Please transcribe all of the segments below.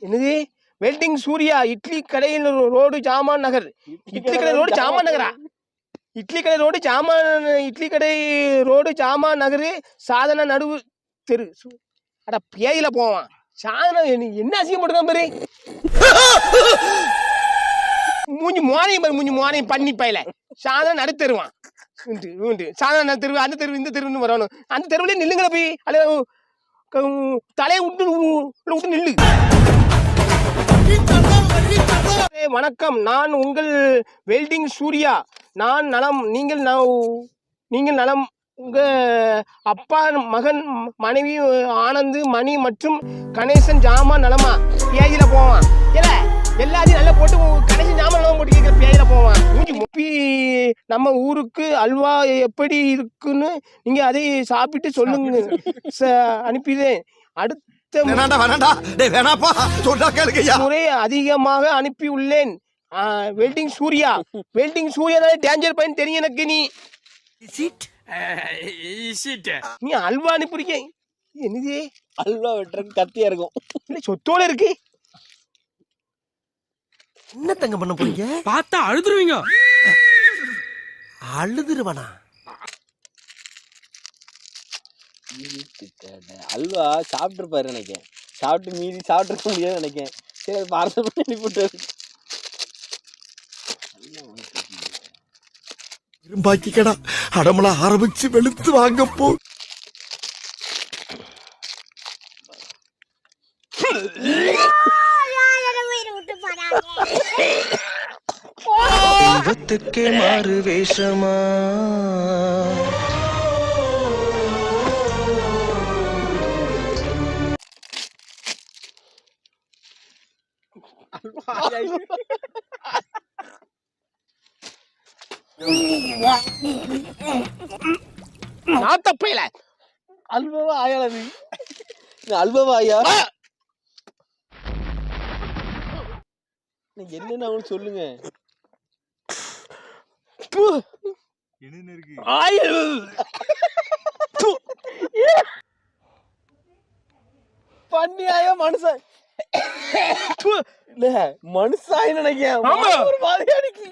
என்னது வெல்டிங் சூர்யா இட்லி கடையில் ரோடு ஜாமான் நகர். இட்லி கடை ரோடு ஜாமான் நகரா? இட்லி கடை ரோடு ஜாமான் இட்லி கடை ரோடு ஜாமான் நகரு சாதன நடுவு தெரு. அட பேயில போவான் சாதனை என்ன அசிங்கம் போட்டுக்கான் பாரு. மூஞ்சி மோனையும் பாரு, மூஞ்சி மோனையும் பண்ணி பயில சாதனை நடுத்தருவான். சாதனை நடுத்தருவு அந்த தெருவு இந்த தெருவுன்னு வரணும். அந்த தெருவுலேயே நில்லுங்கள போய் அல்ல தலையை விட்டு விட்டு நில்லு. வணக்கம், நான் உங்கள் வெல்டிங் சூர்யா. நான் நலம், நீங்கள் நலம். உங்க அப்பா, மகன், மனைவி ஆனந்த், மணி மற்றும் கணேசன் ஜாமான் நலமா? பேஜில போவான் இல்ல எல்லாத்தையும் நல்லா போட்டு கணேசன் ஜாமான் நலமா போட்டு கேட்குற பேஜில போவான். முப்பி நம்ம ஊருக்கு அல்வா எப்படி இருக்குன்னு நீங்க அதை சாப்பிட்டு சொல்லுங்க. அனுப்பிதேன். அடுத்த முறை அதிகமாக அனுப்பி உள்ளேன். வெல்டிங் சூர்யா தான் டேஞ்சர் பையன் தெரியும் எனக்கு. நீ அல்வா அனுப்பிருக்க என்னது? அல்வா வெட்டுறதுக்கு கத்தியா இருக்கும் இல்ல சொத்தோட இருக்கு. என்ன தங்க பண்ண போறீங்க? பார்த்தா அழுதுருவீங்க. அழுதுருவனா? அல்வா சாப்பிட்டுருப்பாரு நினைக்கேன். சாப்பிட்டு மீறி சாப்பிட்டுருக்க முடியாது நினைக்கேன். சரி அது பார்சல் பண்ணி அனுப்பிவிட்டாரு. இரும்பாக்கி கடா அடமலா ஆரம்பிச்சு வெளுத்து வாங்க போ. தெய்வத்துக்கே மாறு வேஷமா நாத்தப்பையில அல்வாவா ஆயாளது? அல்வாவா ஐயா? என்னன்னு அவனு சொல்லுங்க. பண்ணியாய மனுஷன் இல்ல மனுஷாய் நினைக்கிறேன். ஒரு மாதிரி அடிக்கி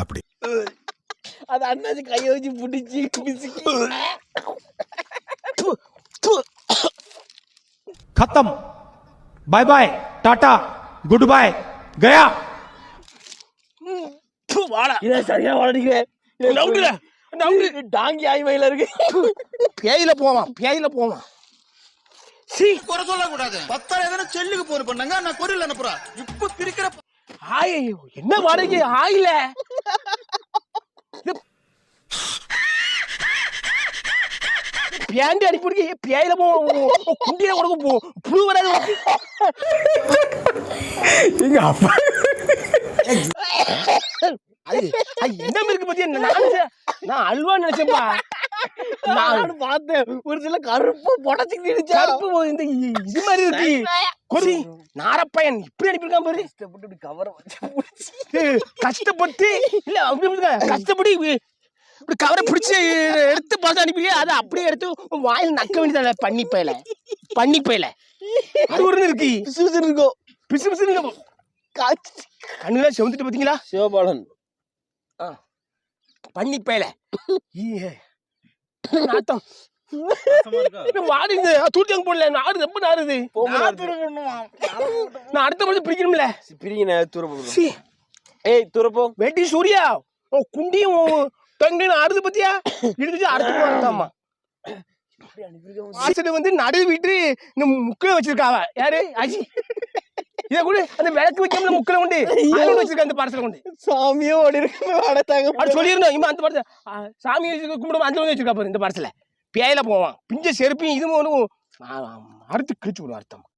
அப்படி அது அண்ணாச்சி கையை வச்சு பிடிச்சி பிசுக்கி खत्म, bye bye, tata, good bye, गया. சரியா வளர்க்கிறேன். டாங்கி ஆய்மையில இருக்கு. பேயில போவான். குறை சொல்லக்கூடாது. 10,000 எதனா செல்லுக்கு போன் பண்ணாங்க, நான் கொரியல் அனுப்புறேன். இப்ப பிரிக்கிற என்ன வாடகை ஆயில பேண்டி அடிப்படி பேயில குண்டியில கொடுக்க புழு வராது. எங்க அப்பா என்ன இருக்கு பத்தி நான் அல்வா நினைச்சேன்பா. நான் பார்த்தேன் ஒரு சில கருப்பு புடச்சுக்கிட்டு கருப்பு இந்த இது மாதிரி இருக்கு. கொரி நாரப்பையன் இப்படி அனுப்பியிருக்கான் பாரு. கஷ்டப்பட்டு கவரை கஷ்டப்பட்டு இல்ல அப்படி கஷ்டப்படி இப்படி கவரை பிடிச்சி எடுத்து பார்த்து அனுப்பிங்க. அதை அப்படியே எடுத்து வாயில் நக்க வேண்டியதான. பண்ணி பையில அது ஒரு இருக்கு. பிசு பிசு இருக்கும். பிசு பிசு கண்ணுலாம் செவந்துட்டு பாத்தீங்களா? சிவபாலன் பண்ணி பையில நாத்தம் வாடுது. தூட்டியாங்க போடல. நாடு ரொம்ப நாடுது. நான் அடுத்த வருஷம் பிரிக்கணும்ல. பிரிங்க தூரப்போ. ஏய் தூரப்போ. வெட்டி சூர்யா குண்டியும் தொங்கின ஆடுது பத்தியா இடுச்சு அடுத்து வந்து நடு வீட்டு இந்த முக்கில வச்சிருக்காவ. யாரு அஜி இதை கூட அந்த விளக்கு வைக்காம முக்கில கொண்டு வச்சிருக்க. அந்த பார்சல கொண்டு சாமியோ ஓடி இருக்கு சொல்லியிருந்தோம். இவன் அந்த பார்சல் சாமி கும்பிட அந்த வச்சிருக்கா பாரு. இந்த பார்சல பேயில போவான். பிஞ்ச செருப்பையும் இதுவும் அறுத்து கிழிச்சு விடும் அர்த்தம்.